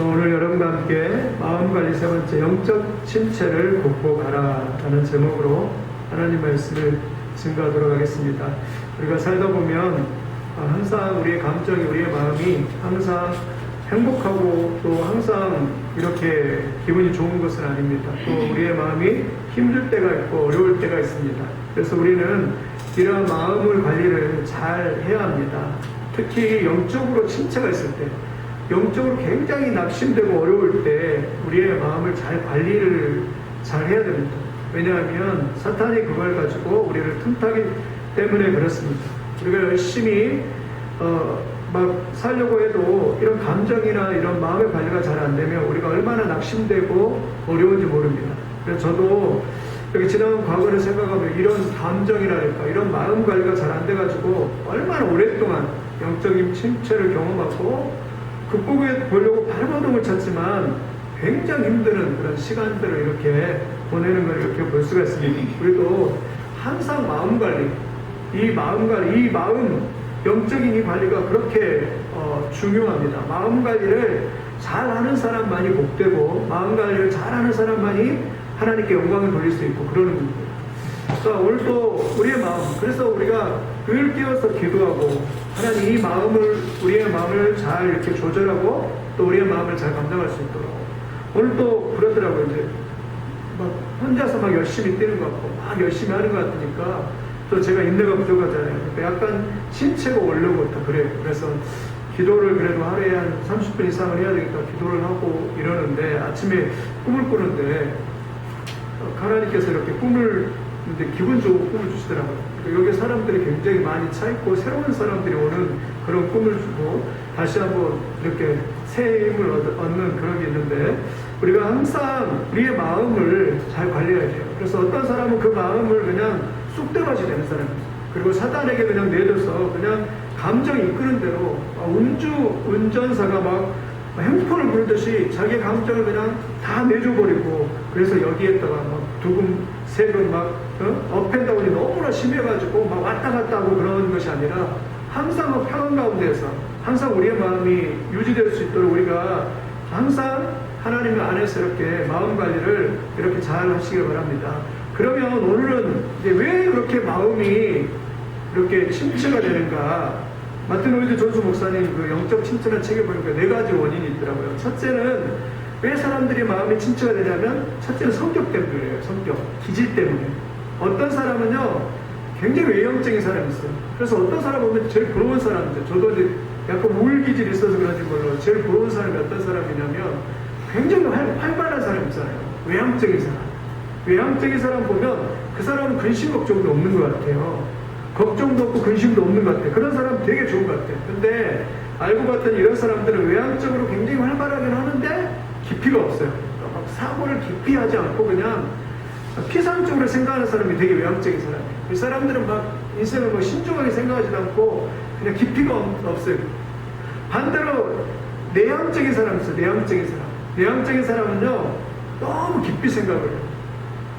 오늘 여러분과 함께 마음관리 세 번째 영적 침체를 극복하라 라는 제목으로 하나님 말씀을 증거하도록 하겠습니다. 우리가 살다 보면 항상 우리의 감정이, 우리의 마음이 항상 행복하고 또 항상 이렇게 기분이 좋은 것은 아닙니다. 또 우리의 마음이 힘들 때가 있고 어려울 때가 있습니다. 그래서 우리는 이러한 마음을 관리를 잘 해야 합니다. 특히 영적으로 침체가 있을 때, 영적으로 굉장히 낙심되고 어려울 때 우리의 마음을 잘 관리를 잘 해야 됩니다. 왜냐하면 사탄이 그걸 가지고 우리를 틈타기 때문에 그렇습니다. 우리가 열심히 막 살려고 해도 이런 감정이나 이런 마음의 관리가 잘 안 되면 우리가 얼마나 낙심되고 어려운지 모릅니다. 그래서 저도 여기 지나온 과거를 생각하면 이런 감정이랄까 이런 마음 관리가 잘 안 돼가지고 얼마나 오랫동안 영적인 침체를 경험하고 극복해 보려고 발버둥을 쳤지만 굉장히 힘드는 그런 시간들을 이렇게 보내는 걸 이렇게 볼 수가 있습니다. 우리도 항상 마음 관리, 이 마음 영적인 이 관리가 그렇게 중요합니다. 마음 관리를 잘하는 사람만이 복되고 마음 관리를 잘하는 사람만이 하나님께 영광을 돌릴 수 있고 그러는 겁니다. 오늘도 우리의 마음, 그래서 우리가 늘 깨어서 기도하고 하나님 이 마음을, 우리의 마음을 잘 이렇게 조절하고 또 우리의 마음을 잘 감당할 수 있도록. 오늘도 그러더라고요. 이제 막 혼자서 막 열심히 뛰는 것 같고 막 열심히 하는 것 같으니까 또 제가 인내가 부족하잖아요. 약간 침체가 오려고 다 그래요. 그래서 기도를 그래도 하루에 한 30분 이상을 해야 되니까 기도를 하고 이러는데 아침에 꿈을 꾸는데 하나님께서 이렇게 꿈을 근데 기분 좋은 꿈을 주시더라고요. 여기 사람들이 굉장히 많이 차있고 새로운 사람들이 오는 그런 꿈을 주고 다시 한번 이렇게 새 힘을 얻는 그런 게 있는데 우리가 항상 우리의 마음을 잘 관리해야 돼요. 그래서 어떤 사람은 그 마음을 그냥 쑥대밭이 되는 사람이에요. 그리고 사단에게 그냥 내줘서 그냥 감정이 이끄는 대로 운전사가 막 핸드폰을 부르듯이 자기 감정을 그냥 다 내줘버리고 그래서 여기에다가 막 두근세근 막 업앤다운이 너무나 심해가지고 막 왔다 갔다 하고 그러는 것이 아니라 항상 평안 가운데에서 항상 우리의 마음이 유지될 수 있도록 우리가 항상 하나님 안에서 이렇게 마음 관리를 이렇게 잘 하시길 바랍니다. 그러면 오늘은 이제 왜 그렇게 마음이 이렇게 침체가 되는가? 마틴 로이드 존스 목사님 그 영적 침체라는 책에 보니까 4가지 원인이 있더라고요. 첫째는 왜 사람들이 마음이 침체가 되냐면 첫째는 성격 때문이에요. 성격, 기질 때문에. 어떤 사람은요 굉장히 외형적인 사람이 있어요. 그래서 어떤 사람 보면 제일 부러운 사람이죠. 저도 이제 약간 우울 기질이 있어서 그런지 몰라요. 제일 부러운 사람이 어떤 사람이냐면 굉장히 활발한 사람 있잖아요. 외향적인 사람. 외향적인 사람 보면 그 사람은 근심 걱정도 없는 것 같아요. 걱정도 없고 근심도 없는 것 같아요. 그런 사람 되게 좋은 것 같아요. 근데 알고 봤더니 이런 사람들은 외향적으로 굉장히 활발하긴 하는데 깊이가 없어요. 막 사고를 깊이 하지 않고 그냥 피상적으로 생각하는 사람이 되게 외향적인 사람이에요. 이 사람들은 막 인생을 뭐 신중하게 생각하지도 않고 그냥 깊이가 없어요. 반대로 내향적인 사람이 있어요. 내향적인 사람. 내향적인 사람은요 너무 깊이 생각을 해요.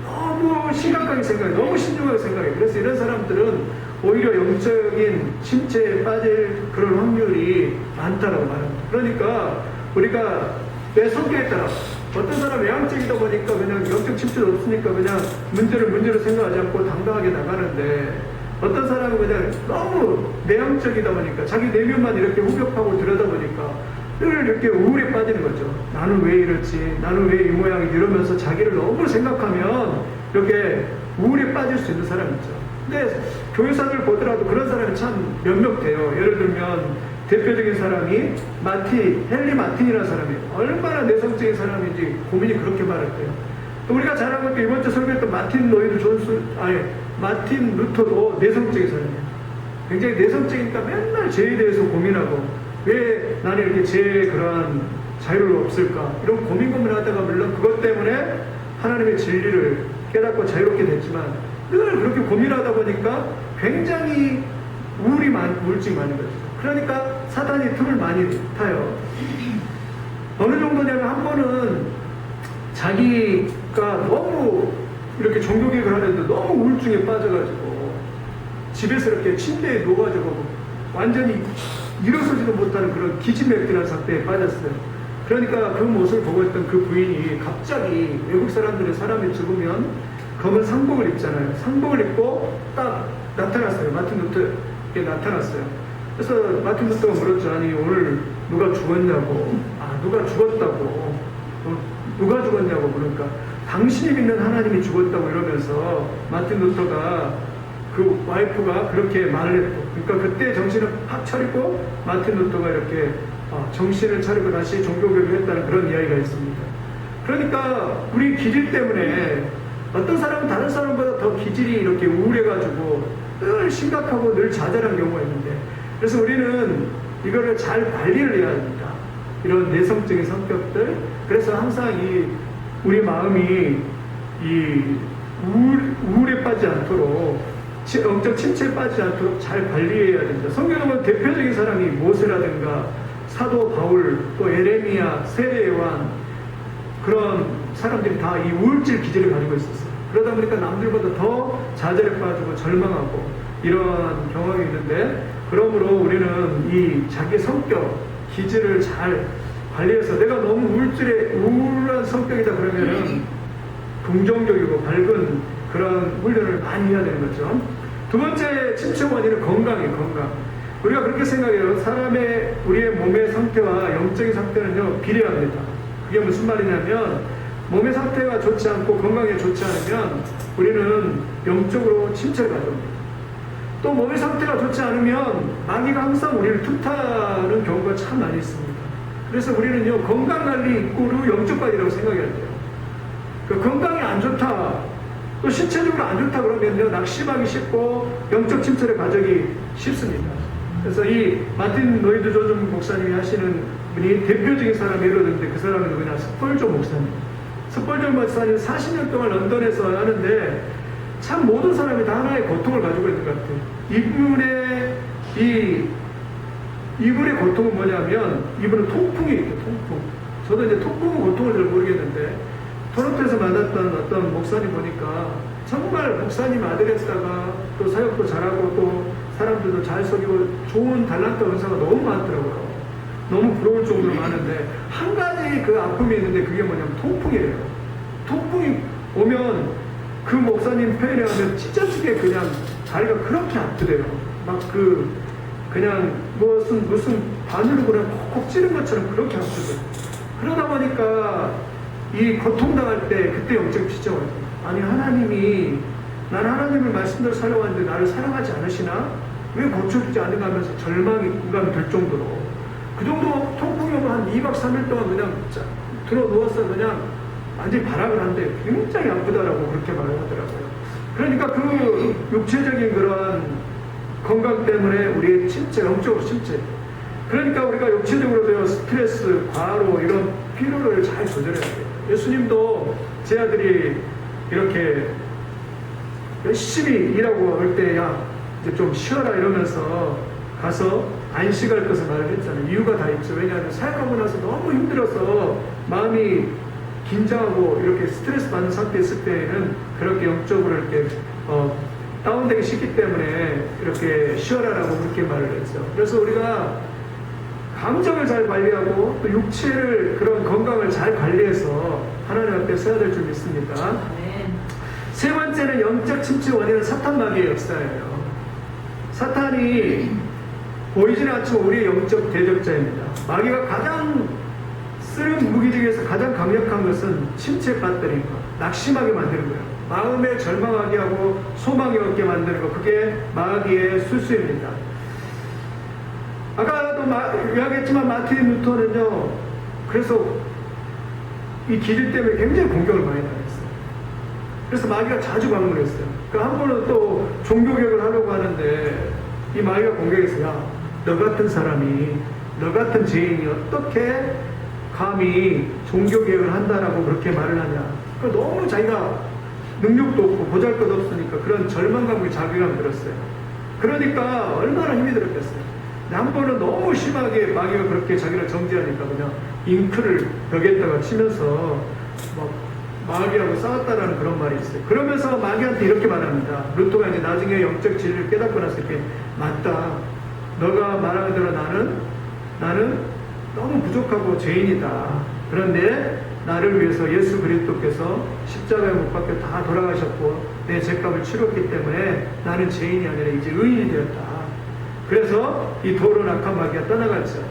너무 심각하게 생각해요. 너무 신중하게 생각해요. 그래서 이런 사람들은 오히려 영적인 침체에 빠질 그런 확률이 많다라고 말합니다. 그러니까 우리가 내 성격에 따라 어떤 사람 외향적이다 보니까 그냥 영적 침체도 없으니까 그냥 문제를 생각하지 않고 당당하게 나가는데 어떤 사람은 그냥 너무 내향적이다 보니까 자기 내면만 이렇게 후벼파고 들여다보니까 늘 이렇게 우울에 빠지는 거죠. 나는 왜 이렇지? 나는 왜 이 모양이지? 이러면서 자기를 너무 생각하면 이렇게 우울에 빠질 수 있는 사람 있죠. 근데 교회사를 보더라도 그런 사람이 참 몇몇 돼요. 예를 들면 대표적인 사람이 헨리 마틴이라는 사람이에요. 얼마나 내성적인 사람인지 고민이 그렇게 많았대요. 또 우리가 잘 알고 있던 이번 주 설교했던 마틴 루터도 내성적인 사람이에요. 굉장히 내성적이니까 맨날 죄에 대해서 고민하고 왜 나는 이렇게 죄의 그러한 자유를 없을까? 이런 고민하다가 물론 그것 때문에 하나님의 진리를 깨닫고 자유롭게 됐지만 늘 그렇게 고민하다 보니까 굉장히 우울증이 많은 거죠. 그러니까 사탄이 틈을 많이 타요. 어느 정도냐면 한 번은 자기가 너무 이렇게 종교개혁을 하는데 너무 우울증에 빠져가지고 집에서 이렇게 침대에 누워가지고 완전히 일어서지도 못하는 그런 기진맥진한 상태에 빠졌어요. 그러니까 그 모습을 보고 있던 그 부인이 갑자기 외국 사람들의 사람이 죽으면 검은 상복을 입잖아요. 상복을 입고 딱 나타났어요. 마틴 루터에게 나타났어요. 그래서 마틴 루터가 물었죠. 아니 오늘 누가 죽었냐고. 누가 죽었다고. 누가 죽었냐고 그러니까 당신이 믿는 하나님이 죽었다고 이러면서 마틴 루터가 그 와이프가 그렇게 말을 했고, 그러니까 그때 정신을 팍 차리고 마틴 루터가 이렇게 정신을 차리고 다시 종교교육을 했다는 그런 이야기가 있습니다. 그러니까 우리 기질 때문에 어떤 사람은 다른 사람보다 더 기질이 이렇게 우울해가지고 늘 심각하고 늘 좌절한 경우가 있는데, 그래서 우리는 이거를 잘 관리를 해야 합니다. 이런 내성적인 성격들. 그래서 항상 우리 마음이 우울에 빠지지 않도록, 영적 침체에 빠지지 않도록 잘 관리해야 됩니다. 성경에 보면 대표적인 사람이 모세라든가 사도 바울, 또 에레미야, 세례 요한, 그런 사람들이 다 이 우울질 기질을 가지고 있었어요. 그러다 보니까 남들보다 더 좌절에 빠지고 절망하고 이런 경험이 있는데, 그러므로 우리는 이 자기 성격, 기질을 잘 관리해서, 내가 너무 우울한 성격이다 그러면은 긍정적이고 밝은 그런 훈련을 많이 해야 되는 거죠. 두 번째 침체 원인은 건강이에요. 건강. 우리가 그렇게 생각해요. 우리의 몸의 상태와 영적인 상태는요, 비례합니다. 그게 무슨 말이냐면, 몸의 상태가 좋지 않고 건강에 좋지 않으면 우리는 영적으로 침체를 가져옵니다. 또 몸의 상태가 좋지 않으면 마귀가 항상 우리를 틈타는 경우가 참 많이 있습니다. 그래서 우리는요, 건강관리 이꼬르 영적관리라고 생각해야 돼요. 그 건강이 안 좋다, 또 신체적으로 안 좋다 그러면요, 낙심하기 쉽고 영적 침체를 가져기 쉽습니다. 그래서 이 마틴 로이드 조준 목사님이 하시는 분이 대표적인 사람이 예를 들는데, 그 사람이 누구냐? 스펄전 목사님. 스펄전 목사님 40년 동안 런던에서 하는데 참 모든 사람이 다 하나의 고통을 가지고 있는 것 같아요. 이분의 고통은 뭐냐면, 이분은 통풍이 있대요. 통풍. 저도 이제 통풍은 고통을 잘 모르겠는데, 토론토에서 만났던 어떤 목사님 보니까 정말 목사님 아들했다가 또 사역도 잘하고 또 사람들도 잘 속이고 좋은 달란트 은사가 너무 많더라고요. 너무 부러울 정도로 많은데, 한 가지 그 아픔이 있는데 그게 뭐냐면 통풍이에요. 통풍이 오면 그 목사님 표현에 하면 찢어지게 그냥 다리가 그렇게 아프대요. 그냥 무슨 바늘로 그냥 콕콕 찌른 것처럼 그렇게 아프대요. 그러다 보니까 이 고통당할 때 그때 영적 지적을 해요. 아니, 하나님이 나는 하나님의 말씀대로 살아왔는데 나를 사랑하지 않으시나? 왜 고쳐주지 않는가 하면서 절망이 될 정도로, 그 정도 통풍이 오면 한 2박 3일 동안 그냥 들어 누워서 그냥 완전히 발악을 한데 굉장히 아프다라고 그렇게 말을 하더라고요. 그러니까 그 육체적인 그런 건강 때문에 우리의 침체, 영적으로 침체. 그러니까 우리가 육체적으로 스트레스, 과로, 이런 피로를 잘 조절해야 돼요. 예수님도 제 아들이 이렇게 열심히 일하고 할 때, 야, 이제 좀 쉬어라 이러면서 가서 안식할 것을 말을 했잖아요. 이유가 다 있죠. 왜냐하면 사역하고 나서 너무 힘들어서 마음이 긴장하고 이렇게 스트레스 받는 상태에 있을 때에는 그렇게 영적으로 이렇게 다운되기 쉽기 때문에 이렇게 쉬어라라고 그렇게 말을 했죠. 그래서 우리가 감정을 잘 관리하고 또 육체를, 그런 건강을 잘 관리해서 하나님 앞에 서야 될 줄 믿습니다. 세 번째는 영적 침체 원인은 사탄 마귀의 역사예요. 사탄이 보이지는 않지만 우리의 영적 대적자입니다. 마귀가 가장 쓰는 무기 중에서 가장 강력한 것은 침체에 빠뜨리는 것, 낙심하게 만드는 거예요. 마음에 절망하게 하고 소망이 없게 만드는 것, 그게 마귀의 술수입니다. 아까도 이야기했지만 마틴 루터는요, 그래서 이 기질 때문에 굉장히 공격을 많이 당했어요. 그래서 마귀가 자주 방문했어요. 그러니까 한 번은 또 종교개혁을 하려고 하는데 이 마귀가 공격해서, 야, 너 같은 사람이, 너 같은 죄인이 어떻게 감히 종교개혁을 한다라고 그렇게 말을 하냐. 그러니까 너무 자기가 능력도 없고 보잘것 없으니까 그런 절망감과 자괴감이 들었어요. 그러니까 얼마나 힘이 들었겠어요. 한 번은 너무 심하게 마귀가 그렇게 자기를 정죄하니까 그냥 잉크를 벽에다가 치면서 막 마귀하고 싸웠다라는 그런 말이 있어요. 그러면서 마귀한테 이렇게 말합니다. 루터가 이제 나중에 영적 진리를 깨닫고 나서 이렇게, 맞다. 너가 말하는 대로 나는 너무 부족하고 죄인이다. 그런데 나를 위해서 예수 그리스도께서 십자가에 못 박혀 다 돌아가셨고 내 죄값을 치렀기 때문에 나는 죄인이 아니라 이제 의인이 되었다. 그래서 이 더러운 악한 마귀가 떠나갈지어다.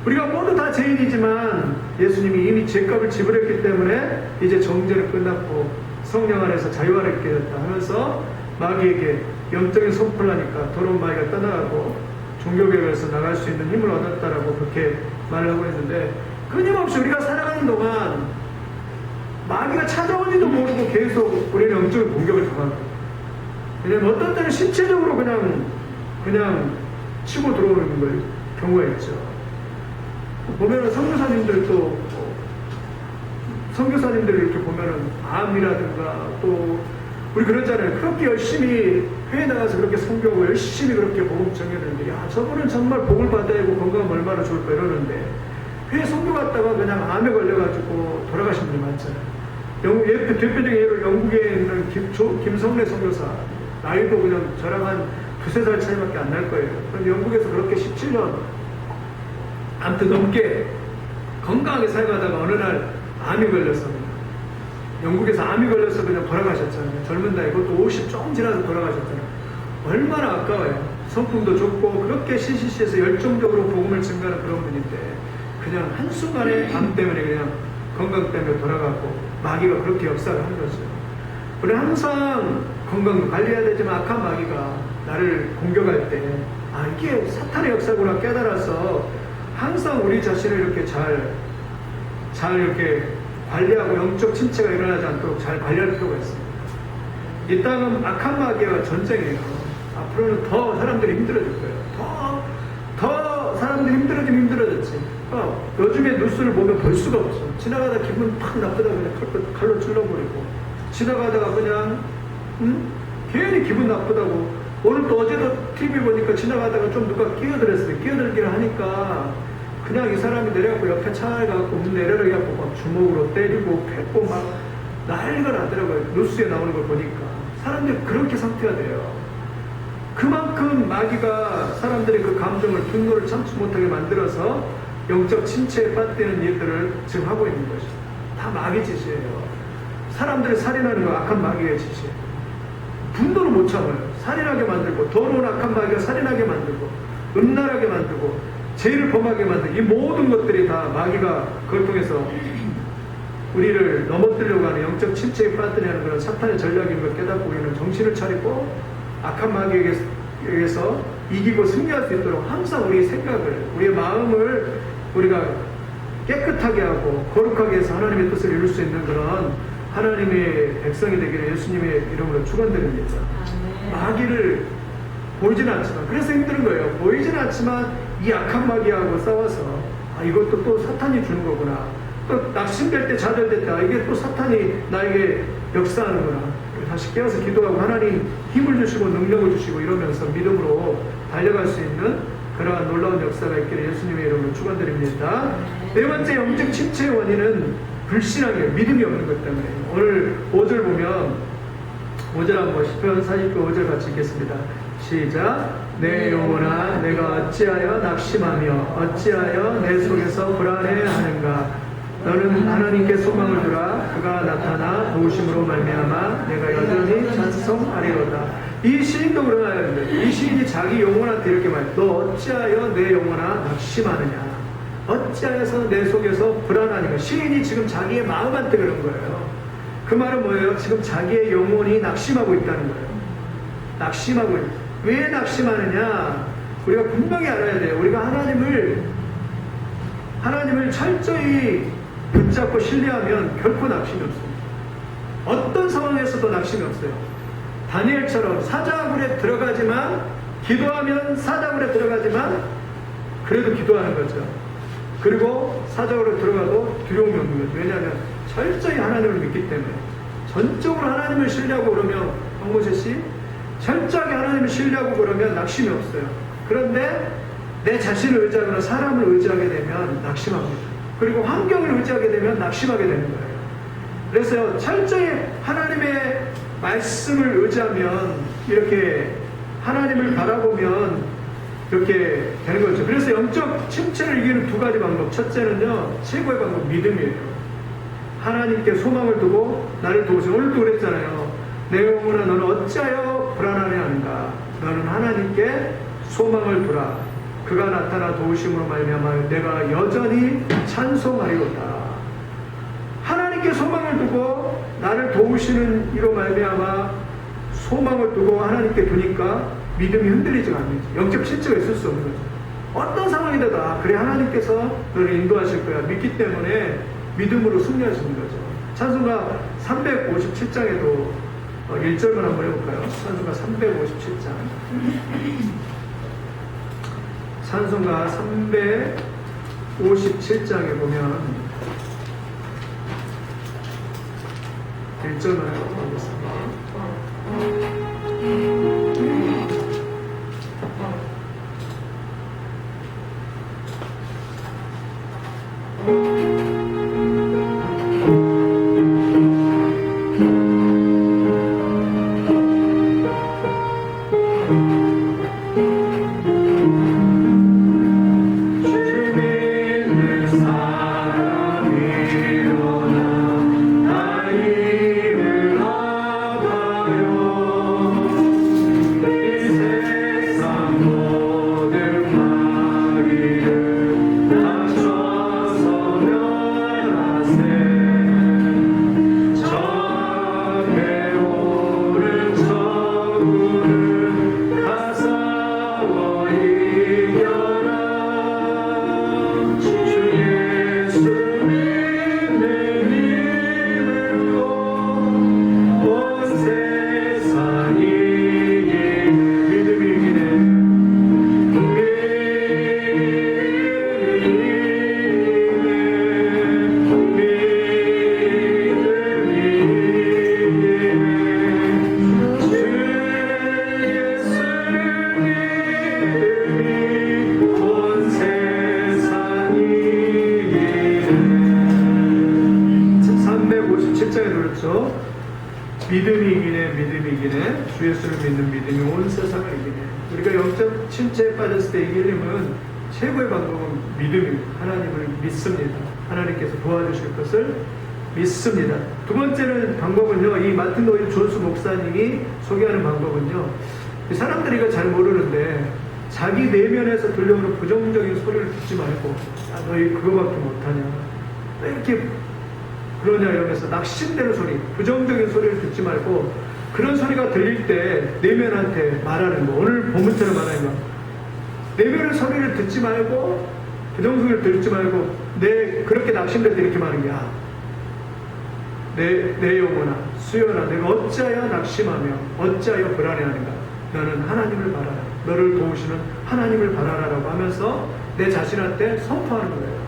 우리가 모두 다 죄인이지만 예수님이 이미 죄값을 지불했기 때문에 이제 정죄는 끝났고 성령 안에서 자유하게 되었다 하면서 마귀에게 영적인 선포를 하니까 더러운 마귀가 떠나가고 종교개혁에서 나갈 수 있는 힘을 얻었다라고 그렇게 말을 하고 있는데, 끊임없이 우리가 살아가는 동안 마귀가 찾아오지도 모르고 계속 우리는 영적인 공격을 당하고, 왜냐면 어떤 때는 신체적으로 그냥 치고 들어오는 경우가 있죠. 보면은 선교사님들 이렇게 보면은 암이라든가 또 우리 그러잖아요. 그렇게 열심히 회에 나가서 그렇게 선교하고 열심히 그렇게 복음 전했는데, 야, 저분은 정말 복을 받아야 하고 건강하면 얼마나 좋을까 이러는데 회 선교 갔다가 그냥 암에 걸려가지고 돌아가신 분이 많잖아요. 대표적인 예로 영국에 있는 김성래 선교사, 나이도 그냥 저랑 한 두세 살 차이밖에 안 날 거예요. 그런데 영국에서 그렇게 17년 아무튼 넘게 건강하게 살다가 어느 날 암이 걸려서 영국에서 암이 걸려서 그냥 돌아가셨잖아요. 젊은 나이, 그것도 50 좀 지나서 돌아가셨잖아요. 얼마나 아까워요. 성품도 좋고 그렇게 CCC에서 열정적으로 복음을 증가하는 그런 분인데 그냥 한순간에 암 때문에 그냥 건강 때문에 돌아가고 마귀가 그렇게 역사를 한 거죠. 우리 항상 건강도 관리해야 되지만 악한 마귀가 나를 공격할 때 이게 사탄의 역사구나 깨달아서 항상 우리 자신을 이렇게 잘 이렇게 관리하고 영적 침체가 일어나지 않도록 잘 관리할 필요가 있습니다. 이 땅은 악한 마귀와 전쟁이에요. 앞으로는 더 사람들이 힘들어질 거예요. 더 사람들이 힘들어졌지. 요즘에 뉴스를 보면 볼 수가 없어. 지나가다 기분 팍 나쁘다고 그냥 칼로 찔러버리고, 지나가다가 그냥 괜히 기분 나쁘다고. 오늘 또 어제도 TV 보니까 지나가다가 좀 누가 끼어들었어요. 끼어들기를 하니까 그냥 이 사람이 내려갖고 옆에 차에 가갖고 문 내려라 해갖고 막 주먹으로 때리고 패고 막 난리가 나더라고요. 뉴스에 나오는 걸 보니까. 사람들이 그렇게 상태가 돼요. 그만큼 마귀가 사람들의 그 감정을, 분노를 참지 못하게 만들어서 영적 침체에 빠뜨리는 일들을 지금 하고 있는 것이죠. 다 마귀 짓이에요. 사람들을 살인하는 건 악한 마귀의 짓이에요. 분노를 못 참아요. 살인하게 만들고, 더러운 악한 마귀가 살인하게 만들고, 음란하게 만들고, 죄를 범하게 만든 이 모든 것들이 다 마귀가 그걸 통해서 우리를 넘어뜨리려고 하는 영적 침체에 빠뜨리는 그런 사탄의 전략인 걸 깨닫고 우리는 정신을 차리고 악한 마귀에게서 이기고 승리할 수 있도록 항상 우리의 생각을, 우리의 마음을 우리가 깨끗하게 하고 거룩하게 해서 하나님의 뜻을 이룰 수 있는 그런 하나님의 백성이 되기를 예수님의 이름으로 축원드립니다. 마귀를 보이지는 않지만, 그래서 힘든 거예요. 보이지는 않지만 이 악한 마귀하고 싸워서 이것도 또 사탄이 주는 거구나. 또 낙심될 때, 좌절될 때 이게 또 사탄이 나에게 역사하는구나. 다시 깨어서 기도하고 하나님 힘을 주시고 능력을 주시고 이러면서 믿음으로 달려갈 수 있는 그러한 놀라운 역사가 있기를 예수님의 이름으로 축원드립니다. 네 번째 영적 침체의 원인은 불신하게, 믿음이 없는 것 때문에. 오늘 5절 보면 5절 한번 시편 49 5절 같이 읽겠습니다. 시작. 내 영혼아 내가 어찌하여 낙심하며 어찌하여 내 속에서 불안해하는가. 너는 하나님께 소망을 두라. 그가 나타나 도우심으로 말미암아 내가 여전히 찬송하리로다. 이 시인도 그러나요. 이 시인이 자기 영혼한테 이렇게 말해요. 너 어찌하여 내 영혼아 낙심하느냐. 어찌하여서 내 속에서 불안하니까. 시인이 지금 자기의 마음한테 그런 거예요. 그 말은 뭐예요? 지금 자기의 영혼이 낙심하고 있다는 거예요. 낙심하고 있다. 왜 낙심하느냐? 우리가 분명히 알아야 돼요. 우리가 하나님을 철저히 붙잡고 신뢰하면 결코 낙심이 없습니다. 어떤 상황에서도 낙심이 없어요. 다니엘처럼 사자굴에 들어가지만, 기도하면 사자굴에 들어가지만 그래도 기도하는 거죠. 그리고 사자굴에 들어가도 두려움이 없는 거죠. 왜냐하면 철저히 하나님을 믿기 때문에. 전적으로 하나님을 신뢰하고 그러면, 황모세씨, 철저하게 하나님을 신뢰하고 그러면 낙심이 없어요. 그런데 내 자신을 의지하거나 사람을 의지하게 되면 낙심합니다. 그리고 환경을 의지하게 되면 낙심하게 되는 거예요. 그래서 철저히 하나님의 말씀을 의지하면, 이렇게 하나님을 바라보면 이렇게 되는 거죠. 그래서 영적 침체를 이기는 두 가지 방법. 첫째는요, 최고의 방법, 믿음이에요. 하나님께 소망을 두고 나를 도우시고, 오늘도 그랬잖아요. 내 영혼아 너는 어찌하여 불안하냐 하는가. 너는 하나님께 소망을 두라. 그가 나타나 도우심으로 말미암아 내가 여전히 찬송하리로다. 하나님께 소망을 두고 나를 도우시는 이로 말미암아 소망을 두고 하나님께 두니까 믿음이 흔들리지가 않는 거죠. 영적 실체가 있을 수 없는 거죠. 어떤 상황이든 다 그래 하나님께서 너를 인도하실 거야 믿기 때문에 믿음으로 승리하시는 거죠. 찬송가 357장에도 1절만 한번 해볼까요? 찬송가 357장. 찬송가 357장에 보면 1절만 해보겠습니다. 믿음이 이기네. 주 예수를 믿는 믿음이 온 세상을 이기네. 우리가 영적 침체에 빠졌을 때 이기려면 최고의 방법은 믿음입니다. 하나님을 믿습니다. 하나님께서 도와주실 것을 믿습니다. 두 번째는 방법은요, 이 마틴 노일 존스 목사님이 소개하는 방법은요, 사람들이 이거 잘 모르는데 자기 내면에서 들려오는 부정적인 소리를 듣지 말고, 아, 너희 그거밖에 못하냐, 왜 이렇게 그러냐 이러면서 낙심되는 소리, 부정적인 소리를 듣지 말고, 그런 소리가 들릴 때 내면한테 말하는 거, 오늘 본문처럼 말하는 거, 내면의 소리를 듣지 말고 부정소리를 듣지 말고 그렇게 낙심될 때 이렇게 말하는 게, 내 영혼아 수연아 내가 어찌하여 낙심하며 어찌하여 불안해하는가. 너는 하나님을 바라라. 너를 도우시는 하나님을 바라라라고 하면서 내 자신한테 선포하는 거예요.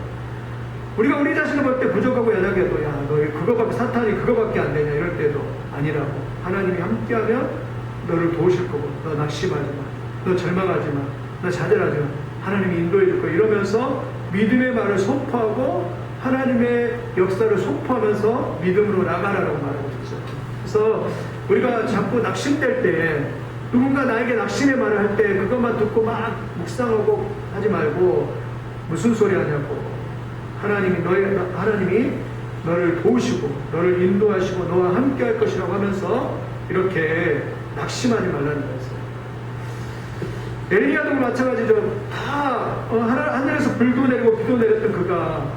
우리가 우리 자신을 볼 때 부족하고 연약해도, 야, 너 그거밖에, 사탄이 그거밖에 안 되냐 이럴 때도 아니라고. 하나님이 함께하면 너를 도우실 거고, 너 낙심하지 마, 너 절망하지 마, 너 좌절하지 마, 하나님이 인도해 줄 거야 이러면서 믿음의 말을 선포하고 하나님의 역사를 선포하면서 믿음으로 나가라라고 말하고 있죠. 그래서 우리가 자꾸 낙심될 때, 누군가 나에게 낙심의 말을 할 때 그것만 듣고 막 묵상하고 하지 말고, 무슨 소리 하냐고, 하나님이 너를 도우시고 너를 인도하시고 너와 함께 할 것이라고 하면서 이렇게 낙심하지 말라는 거였어요. 엘리야도 마찬가지죠. 다 하늘에서 불도 내리고 비도 내렸던 그가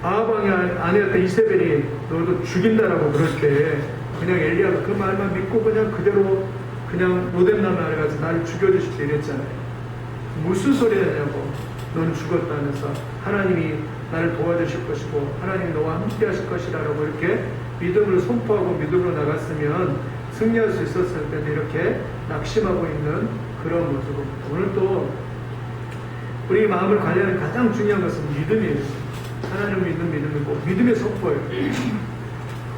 아합왕의 아내였던 이세벨이 너도 죽인다라고 그럴 때 그냥 엘리야가 그 말만 믿고 그냥 그대로 그냥 로뎀나무 아래 가서 나를 죽여주실 때 이랬잖아요. 무슨 소리 하냐고, 너는 죽었다면서 하나님이 나를 도와주실 것이고 하나님이 너와 함께 하실 것이라고 이렇게 믿음을 선포하고 믿음으로 나갔으면 승리할 수 있었을 텐데 이렇게 낙심하고 있는 그런 모습입니다. 오늘 또 우리 마음을 관리하는 가장 중요한 것은 믿음이에요. 하나님 믿는 믿음이고 믿음의 선포예요.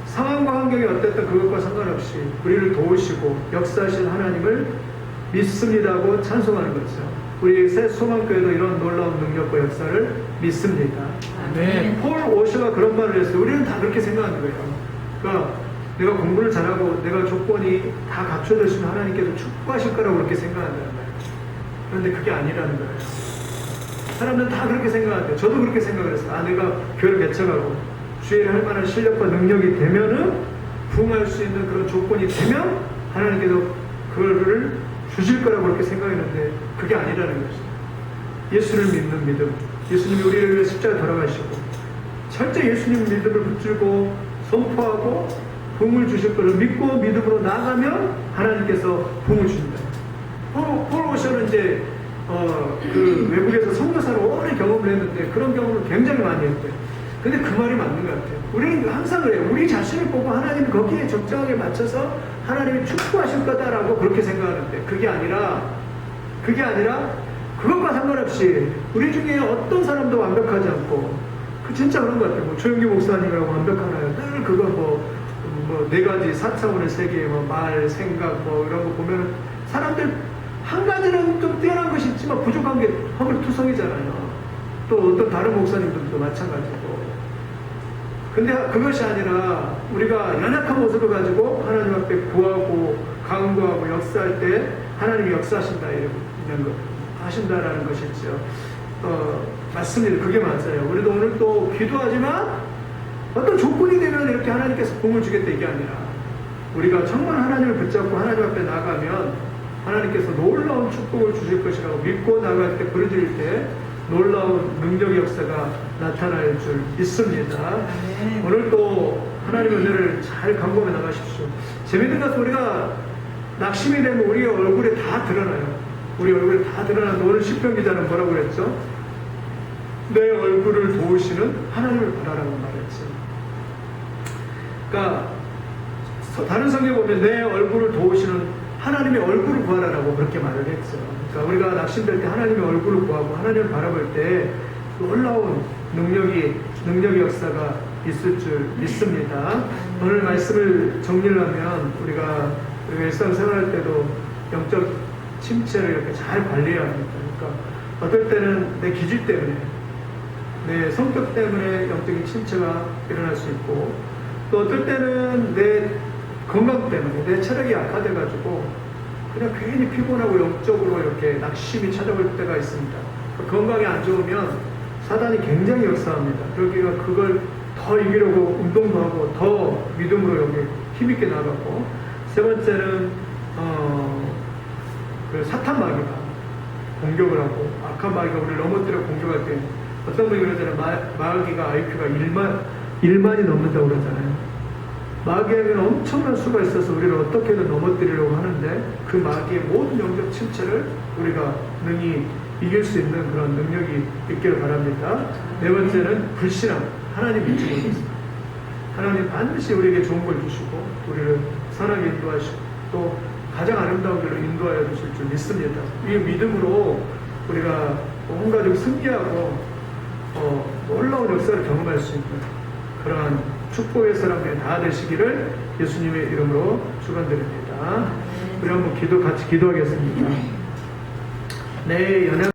상황과 환경이 어땠든 그것과 상관없이 우리를 도우시고 역사하신 하나님을 믿습니다고 찬송하는 거죠. 우리 새 소망교회도 이런 놀라운 능력과 역사를 믿습니다. 아멘. 폴 오셔가 그런 말을 했어요. 우리는 다 그렇게 생각하는 거예요. 그러니까 내가 공부를 잘하고 내가 조건이 다 갖춰졌으면 하나님께서 축복하실 거라고 그렇게 생각한다는 거예요. 그런데 그게 아니라는 거예요. 사람들은 다 그렇게 생각하는데 저도 그렇게 생각을 했어요. 아, 내가 교회를 개척하고 주일을 할 만한 실력과 능력이 되면은 부응할 수 있는 그런 조건이 되면 하나님께서 그거를 주실 거라고 그렇게 생각했는데 그게 아니라는 거죠. 예수를 믿는 믿음, 예수님이 우리를 위해 십자가에 돌아가시고 철저히 예수님 믿음을 붙들고 선포하고 부응을 주실 것을 믿고 믿음으로 나아가면 하나님께서 부응을 주신다. 폴 오셔는 이제 그 외국에서 선교사를 오래 경험을 했는데 그런 경험을 굉장히 많이 했대요. 근데 그 말이 맞는 것 같아요. 우리는 항상 그래요. 우리 자신을 보고 하나님이 거기에 적정하게 맞춰서 하나님이 축복하실 거다라고 그렇게 생각하는데 그게 아니라 그것과 상관없이 우리 중에 어떤 사람도 완벽하지 않고 그 진짜 그런 것 같아요. 뭐 조영기 목사님이라고 완벽하나요? 늘 그거 뭐 네 가지 4차원의 세계 말, 생각 이런 거 보면은 사람들 한 가지는 좀 뛰어난 것이 있지만 부족한 게 허물투성이잖아요. 또 어떤 다른 목사님들도 마찬가지고. 근데 그것이 아니라 우리가 연약한 모습을 가지고 하나님 앞에 구하고 강구하고 역사할 때 하나님이 역사하신다 이런 거 하신다라는 것이죠. 맞습니다. 그게 맞아요. 우리도 오늘 또 기도하지만 어떤 조건이 되면 이렇게 하나님께서 복을 주겠다 이게 아니라 우리가 정말 하나님을 붙잡고 하나님 앞에 나가면 하나님께서 놀라운 축복을 주실 것이라고 믿고 나갈 때 부르짖을 때 놀라운 능력의 역사가 나타날 줄 믿습니다. 네. 오늘 또 하나님의 은혜를 잘 감금해 나가십시오. 재밌는 것은 우리가 낙심이 되면 우리 얼굴에 다 드러나요. 우리 얼굴에 다 드러나는데 오늘 시편 기자는 뭐라고 그랬죠? 내 얼굴을 도우시는 하나님을 바라라고 말했죠. 그러니까 다른 성경에 보면 내 얼굴을 도우시는 하나님의 얼굴을 구하라라고 그렇게 말을 했죠. 그러니까 우리가 낙심될 때 하나님의 얼굴을 구하고 하나님을 바라볼 때 놀라운 능력의 역사가 있을 줄 믿습니다. 오늘 말씀을 정리를 하면 우리가 일상생활할 때도 영적 침체를 이렇게 잘 관리해야 합니다. 그러니까 어떨 때는 내 기질 때문에 내 성격 때문에 영적인 침체가 일어날 수 있고 또 어떨 때는 내 건강 때문에 내 체력이 약화돼가지고 그냥 괜히 피곤하고 영적으로 이렇게 낙심이 찾아올 때가 있습니다. 건강이 안 좋으면 사단이 굉장히 역사합니다. 그러기가 그걸 더 이기려고 운동도 하고 더 믿음으로 여기 힘있게 나가고 세 번째는 그 사탄 마귀가 공격을 하고 악한 마귀가 우리를 넘어뜨려 공격할 때 어떤 분이 그러잖아요. 마귀가 IQ가 1만이 넘는다고 그러잖아요. 마귀에게는 엄청난 수가 있어서 우리를 어떻게든 넘어뜨리려고 하는데 그 마귀의 모든 영적 침체를 우리가 능히 이길 수 있는 그런 능력이 있기를 바랍니다. 네 번째는 불신앙. 하나님 믿지 못했습니다. 하나님 반드시 우리에게 좋은 걸 주시고 우리를 선하게 인도하시고 또 가장 아름다운 길로 인도하여 주실 줄 믿습니다. 이 믿음으로 우리가 온 가족 승리하고 놀라운 역사를 경험할 수 있는 그러한 축복의 사람들이 다 되시기를 예수님의 이름으로 축원드립니다. 우리 한번 같이 기도하겠습니다. 내 연약